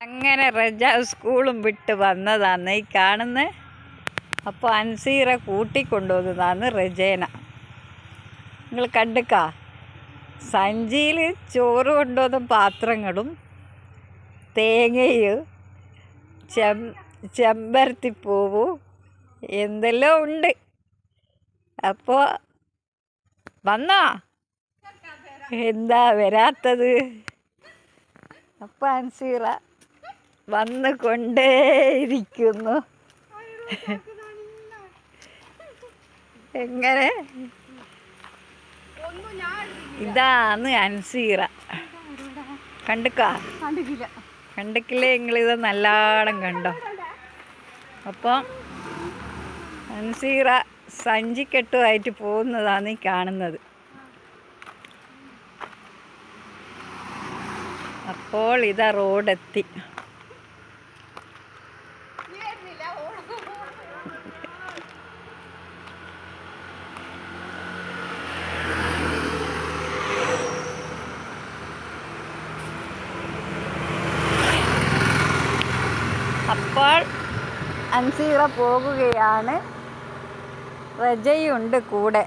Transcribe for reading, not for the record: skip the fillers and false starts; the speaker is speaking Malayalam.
അങ്ങനെ റജ സ്കൂളും വിട്ട് വന്നതാണ് ഈ കാണുന്നത്. അപ്പോൾ അൻസീറ കൂട്ടിക്കൊണ്ടുവന്നതാണ് റജേന. നിങ്ങൾ കണ്ടുക്ക സഞ്ചിയിൽ ചോറ് കൊണ്ടുവന്ന പാത്രങ്ങളും തേങ്ങയും ചെമ്പരത്തിപ്പൂവും എന്തെല്ലാം ഉണ്ട്. അപ്പോൾ വന്നോ? എന്താ വരാത്തത്? അപ്പോൾ അൻസീറ വന്ന് കൊണ്ടേയിരിക്കുന്നു. എങ്ങനെ? ഇതാണ് അൻസീറ. കണ്ടിക്കില്ലേ നിങ്ങളിത് നല്ലോണം കണ്ടോ? അപ്പോൾ അൻസീറ സഞ്ചിക്കെട്ടുമായിട്ട് പോകുന്നതാണ് ഈ കാണുന്നത്. അപ്പോൾ ഇതാ റോഡെത്തി. അപ്പോൾ അൻസീറ പോകുകയാണ്. റജയുണ്ട് കൂടെ.